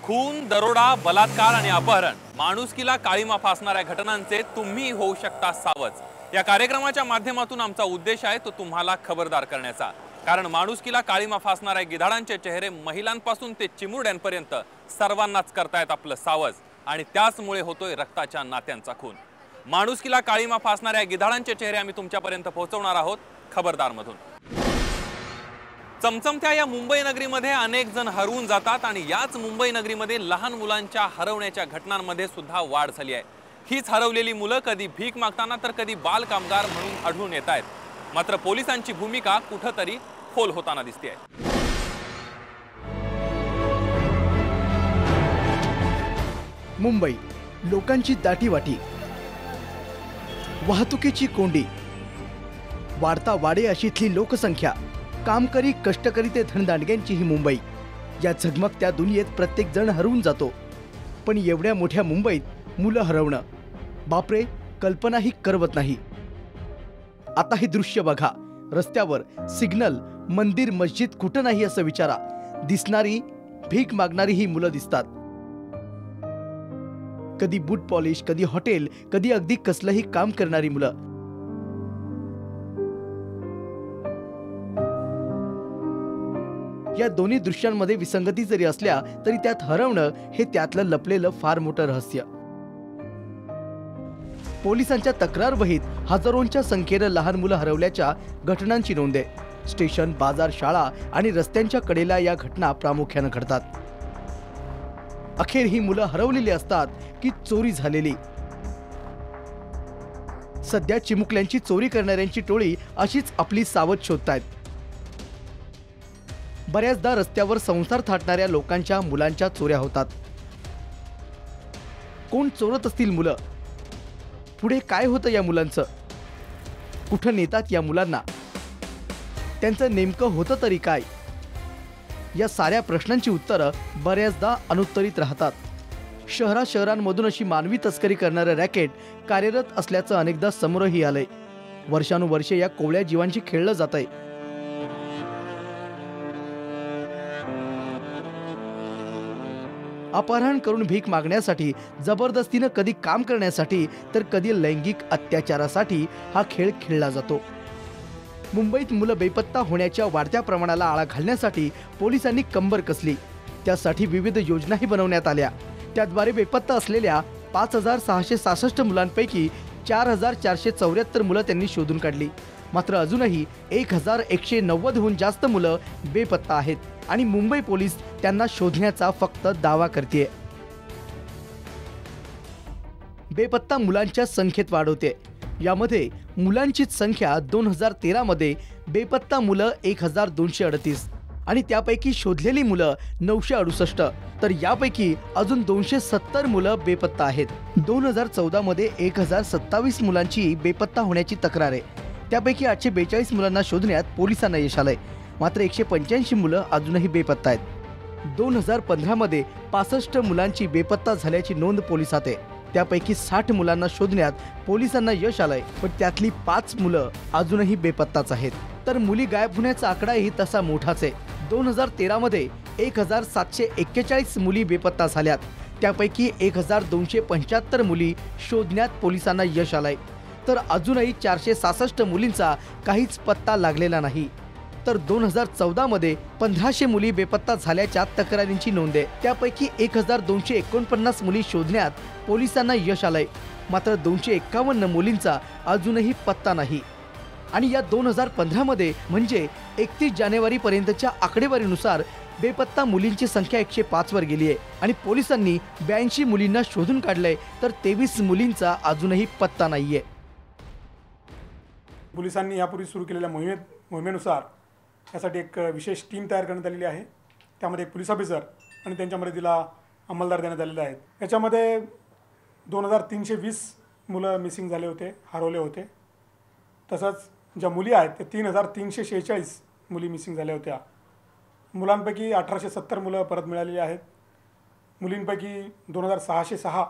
खून, दरोडा, बलात्कार आणि अपहरण, माणुसकीला काळीमा फासणाऱ्या घटनांचे तुम्ही होऊ शकता सावध। या कार्यक्रमाच्या माध्यमातून आमचा उद्देश आहे तो तुम्हाला खबरदार करण्याचा। कारण माणुसकीला काळीमा फासणाऱ्या गिधाडांचे चेहरे महिलांपासून ते चिमुरड्यांपर्यंत सर्वांनाच करतायत आपलं सावज, आणि त्याचमुळे होतोय रक्ताच्या नात्यांचा खून। माणुसकीला काळीमा फासणाऱ्या गिधाडांचे चेहरे आम्ही तुमच्यापर्यंत पोहोचवणार आहोत खबरदार मधून। चमचमत्या या मुंबई नगरीमध्ये अनेक जण हरवून जातात आणि याच मुंबई नगरीमध्ये लहान मुलांच्या हरवण्याच्या घटनांमध्ये सुद्धा वाढ झाली आहे। हीच हरवलेली मुलं कधी भीक मागताना तर कधी बाल कामगार म्हणून आढळून येत आहेत। मात्र पोलिसांची भूमिका कुठेतरी फोल होताना दिसते आहे। मुंबई लोकांची दाटीवाटी, वाहतुकीची कोंडी, वाढता वाडे अशीतली लोकसंख्या, कामकरी कष्टकरी ते धनदांडग्यांची ही मुंबई। या झगमगत्या दुनियेत प्रत्येक जण हरवून जातो, पण एवढ्या मोठ्या मुंबईत मुलं हरवणं, बापरे, कल्पनाही करवत नाही। आता हे दृश्य बघा, रस्त्यावर सिग्नल, मंदिर, मस्जिद कुठं नाही असं विचारा, दिसणारी भीक मागणारी ही मुलं दिसतात। कधी बूट पॉलिश, कधी हॉटेल, कधी अगदी कसलंही काम करणारी मुलं। या दोन्ही दृश्यांमध्ये विसंगती जरी असल्या तरी त्यात हरवणं हे त्यातलं लपलेलं फार मोठं रहस्य। पोलिसांच्या तक्रार वहीत हजारोंच्या संख्येनं लहान मुलं हरवल्याच्या घटनांची नोंद आहे। स्टेशन, बाजार, शाळा आणि रस्त्यांच्या कडेला या घटना प्रामुख्याने घडतात। अखेर ही मुलं हरवलेली असतात की चोरी झालेली। सध्या चिमुकल्यांची चोरी करणाऱ्यांची टोळी अशीच आपली सावध शोधतायत। बऱ्याचदा रस्त्यावर संसार थाटणाऱ्या लोकांच्या मुलांच्या चोऱ्या होतात। कोण चोरत असतील मुलं? पुढे काय होतं या मुलांचं? कुठं नेतात या मुलांना? त्यांचं नेमकं होतं तरी काय? या साऱ्या प्रश्नांची उत्तरं बऱ्याचदा अनुत्तरित राहतात। शहरांमधून अशी मानवी तस्करी करणारं रॅकेट कार्यरत असल्याचं अनेकदा समोरही आलंय। वर्षानुवर्षे या कोवळ्या जीवांची खेळलं जातंय। अपहरण करून भीक मागण्यासाठी, जबरदस्तीनं कधी काम करण्यासाठी तर कधी लैंगिक अत्याचारासाठी हा खेळ खेळला जातो। मुंबईत मुलं बेपत्ता होण्याच्या वाढत्या प्रमाणाला आळा घालण्यासाठी पोलिसांनी कंबर कसली। त्यासाठी विविध योजनाही बनवण्यात आल्या। त्याद्वारे बेपत्ता असलेल्या 5666 मुलांपैकी 4474 मुलं त्यांनी शोधून काढली। मात्र अजूनही 1190हून जास्त मुलं बेपत्ता आहेत आणि मुंबई पोलीस त्यांना शोधण्याचा फक्त दावा करते। बेपत्ता मुलांच्या संख्येत वाढ होते। यामध्ये मुलांची संख्या 2013 मध्ये बेपत्ता मुलं 1238 आणि त्यापैकी शोधलेली मुलं 968, तर यापैकी अजून 270 मुलं बेपत्ता आहेत। 2014 मध्ये 1027 मुलांची बेपत्ता होण्याची तक्रार आहे। त्यापैकी 842 मुलांना शोधण्यात पोलिसांना यश आलंय। मात्र 185 मुलं अजूनही बेपत्ता आहेत। 2015 मध्ये 65 मुलांची बेपत्ता झाल्याची नोंद पोलिसात आहे। त्यापैकी 60 मुलांना शोधण्यात पोलिसांना यश आलंय, पण त्यातली 5 मुलं अजूनही बेपत्ताच आहेत। तर मुली गायब होण्याचा आकडाही तसा मोठाच आहे। 2013 मध्ये 1741 मुली बेपत्ता झाल्यात। त्यापैकी 1275 मुली शोधण्यात पोलिसांना यश आलंय, तर अजूनही 466 मुलींचा काहीच पत्ता लागलेला नाही। तर 2014 मध्ये 1500 मुली बेपत्ता झाल्याच्या तक्रारींची नोंद आहे। त्यापैकी 1249 मुली शोधण्यात पोलिसांना यश आलंय, मात्र 251 मुलींचा अजूनही पत्ता नाही। आणि या 2015 मध्ये म्हणजे 31 जानेवारी पर्यंतच्या आकडेवारीनुसार बेपत्ता मुलींची संख्या 105 वर गेली आहे आणि पोलिसांनी 82 मुलींना शोधून काढलंय, तर 23 मुलींचा अजूनही पत्ता नाहीये। पोलिसांनी यापूर्वी सुरू केलेल्या मोहिमेनुसार यासाठी एक विशेष टीम तयार करण्यात आलेली आहे। त्यामध्ये एक पोलीस ऑफिसर आणि त्यांच्या मदतीला अंमलदार देण्यात आलेले आहेत। याच्यामध्ये 2320 मुलं मिसिंग झाले होते, हरवले होते। तसंच ज्या मुली आहेत ते 3346 मुली मिसिंग झाल्या होत्या। मुलांपैकी 1870 मुलं परत मिळालेली आहेत। मुलींपैकी 2606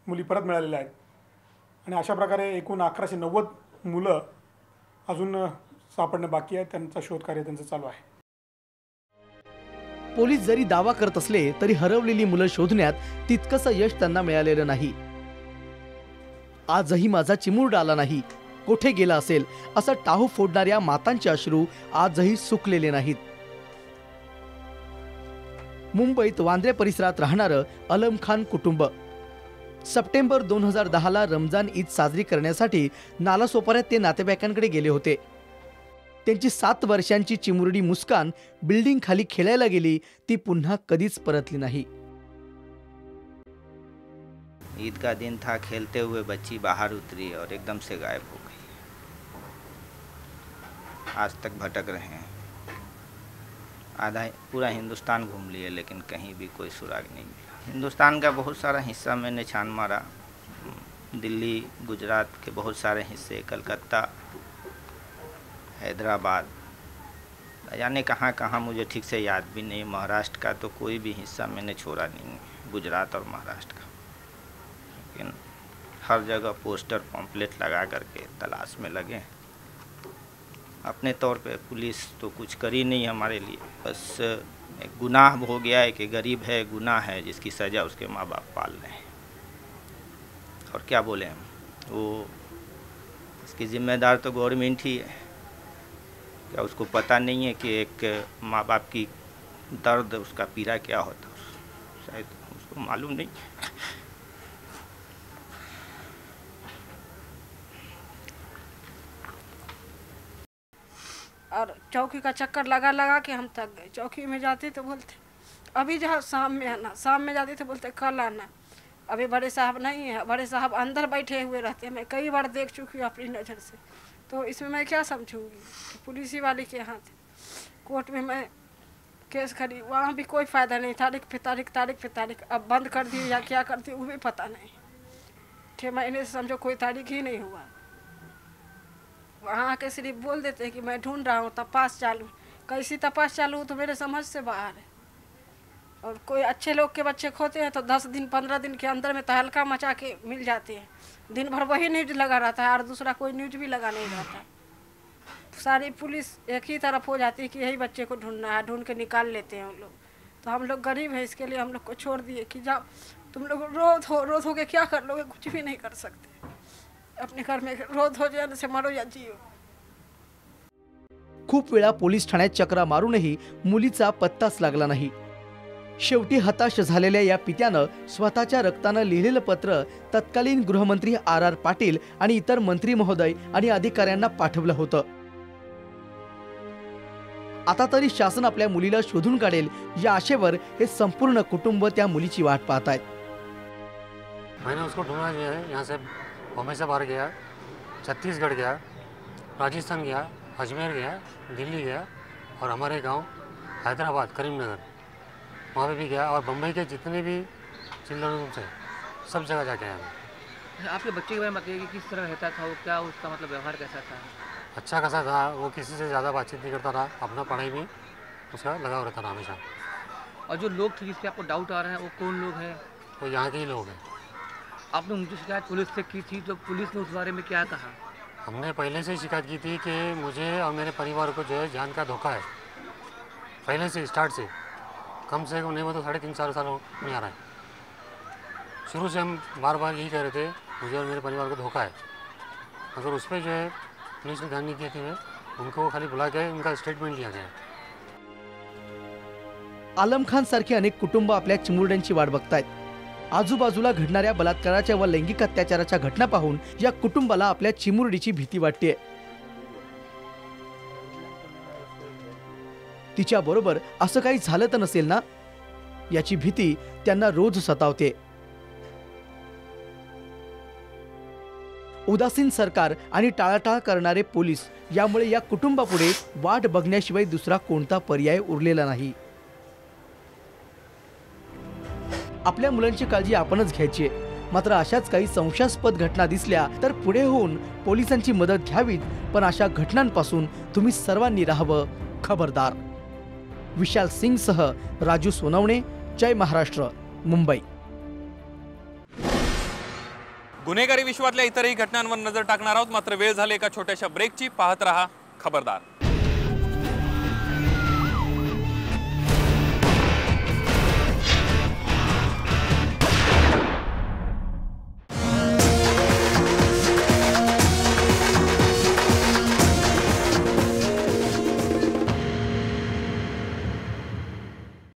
मुली परत मिळालेल्या आहेत आणि अशा प्रकारे एकूण 1190 मुलं अजून सापडणं बाकी आहे। त्यांचा शोध कार्य त्यांचं चालू आहे। पोलीस जरी दावा करत असले तरी हरवलेली मुलं शोधण्यात तितकंसं यश त्यांना मिळालेलं नाही. आजही माझा चिमुरडा आला नाही, कोठे गेला असेल असं टाहू फोडणाऱ्या मातांचे अश्रू आजही सुकलेले नाहीत. मुंबईत वांद्रे परिसरात राहणारं अलम खान कुटुंब सप्टेंबर 2010ला रमजान ईद साजरी करण्यासाठी नालासोपाऱ्यात ते नातेवाईकांकडे गेले होते. त्यांची 7 वर्षांची चिमुरडी मुस्कान बिल्डिंग खाली खेळायला गेली, ती पुन्हा कधीच परतली नाही. ईद का दिन था, खेलते हुए बच्ची बाहर उतरी और एकदम से गायब हो गई. आज तक भटक रहे हैं. आधा पूरा हिंदुस्तान घूम लिए लेकिन कहीं भी कोई सुराग नहीं मिला. हिंदुस्तान का बहुत सारा हिस्सा मैंने छान मारा. दिल्ली, गुजरात के बहुत सारे हिस्से, कलकत्ता, हैदराबाद, जाने कहाँ कहाँ मुझे ठीक से याद भी नहीं. महाराष्ट्र का तो कोई भी हिस्सा मैंने छोड़ा नहीं, गुजरात और महाराष्ट्र का. लेकिन हर जगह पोस्टर पम्पलेट लगा करके तलाश में लगे. अपने तौर पे पुलिस तो कुछ करी नहीं हमारे लिए. बस एक गुनाह हो गया है कि गरीब है, गुनाह है जिसकी सज़ा उसके माँ बाप पाल रहे हैं. और क्या बोले हम, वो इसकी जिम्मेदार तो गवर्नमेंट ही है. क्या उसको पता नहीं है कि एक माँ बाप की दर्द, उसका पीड़ा क्या होता है? शायद उसको मालूम नहीं. और चौकी का चक्कर लगा लगा के हम थक गए. चौकी में जाते तो बोलते अभी जहाँ शाम में आना, शाम में जाते तो बोलते कल आना. अभी बड़े साहब नहीं है, बड़े साहब अंदर बैठे हुए रहते हैं. मैं कई बार देख चुकी हूँ अपनी नज़र से. तो इसमें मैं क्या समझूंगी कि पुलिस ही वाले के हाथ है. कोर्ट में मैं केस खड़ी, वहाँ भी कोई फ़ायदा नहीं. तारीख पे तारीख, तारीख पे तारीख. अब बंद कर दी या क्या कर दी वो भी पता नहीं. 6 महीने से समझो कोई तारीख ही नहीं हुआ. वहाँ आके सिर्फ बोल देते हैं कि मैं ढूंढ रहा हूँ, तपास चालू. कैसी तपास चालू हो तो मेरे समझ से बाहर है. और कोई अच्छे लोग के बच्चे खोते हैं तो 10 दिन 15 दिन के अंदर में तहलका मचा के मिल जाते हैं. दिन भर वही न्यूज लगा रहता है और दूसरा कोई न्यूज भी लगा नहीं रहता. सारी पुलिस एक ही तरफ हो जाती है कि यही बच्चे को ढूंढना है, ढूंढ के निकाल लेते हैं उन लोग. तो हम लोग गरीब हैं, इसके लिए हम लोग को छोड़ दिए कि जाओ तुम लोग रोज हो के क्या कर लोगे, कुछ भी नहीं कर सकते. अपने घर में रोज हो जाने से मरो या जियो. खूप वेळा पोलीस ठाण्यात चक्रा मारूनही मुलीचा पत्ताच लागला नाही. शेवटी हताश झालेल्या या पित्यानं स्वतःच्या रक्तानं लिहिलेलं पत्र तत्कालीन गृहमंत्री RR पाटील आणि इतर मंत्री महोदय आणि अधिकाऱ्यांना पाठवलं होतं. आता तरी शासन आपल्या मुलीला शोधून काढेल या आशेवर हे संपूर्ण कुटुंब त्या मुलीची वाट पाहत आहेत. मैंने उसको ढूंढा जो है, यहाँ से बॉम्बे से बाहर गया, छत्तीसगढ़ गया, राजस्थान गया, अजमेर गया, दिल्ली गया और हमारे गांव हैदराबाद, करीमनगर, वहाँ पे भी गया. और बम्बई के जितने भी चिल्ड्रन होम्स हैं सब जगह जाके आया मैं. आपके बच्चे के बारे में बताइए कि किस तरह रहता था वो, क्या उसका मतलब व्यवहार कैसा था? अच्छा खासा था. वो किसी से ज़्यादा बातचीत नहीं करता था, अपना पढ़ाई में उसका लगाव रहता था हमेशा. और जो लोग थे जिस पे आपको डाउट आ रहा है वो कौन लोग हैं? वो यहाँ के ही लोग हैं. आपने उनकी शिकायत पुलिस से की थी, तो पुलिस ने उस बारे में क्या कहा? हमने पहले से ही शिकायत की थी कि मुझे और मेरे परिवार को जो है जान का धोखा है. पहले से स्टार्ट से कम से कम नहीं वो तो 3.5 साल नहीं आ रहा है. शुरू से हम बार बार यही कह रहे थे मुझे और मेरे परिवार को धोखा है. मगर उस पर जो है पुलिस ने ध्यान नहीं दिया कि मैं उनको खाली बुला के उनका स्टेटमेंट लिया गया. आलम खान सारखे अनेक कुटुंब आपल्या चिमुरड्यांची वाट बघतायत. आजूबाजूला घडणाऱ्या बलात्काराच्या व लैंगिक अत्याचाराच्या घटना पाहून या कुटुंबाला आपल्या चिमुरडीची भीती वाटते. तिच्या बरोबर असं काही झालं तर नसेल ना याची भीती त्यांना रोज सतावते. उदासीन सरकार आणि टाळाटाळ करणारे पोलीस यामुळे या कुटुंबापुढे वाट बघण्याशिवाय दुसरा कोणता पर्याय उरलेला नाही. आपल्या मुलांची काळजी आपणच घ्यायची आहे. मात्र अशाच काही संशयास्पद घटना दिसल्या तर पुढे होऊन पोलिसांची मदत घ्यावीत. पण अशा घटनांपासून तुम्ही सर्वांनी राहावं खबरदार. विशाल सिंग सह राजू सोनवणे, जय महाराष्ट्र, मुंबई. गुन्हेगारी विश्वातल्या इतरही घटनांवर नजर टाकणार आहोत. मात्र वेळ झाली एका छोट्याशा ब्रेकची. पाहत रहा खबरदार.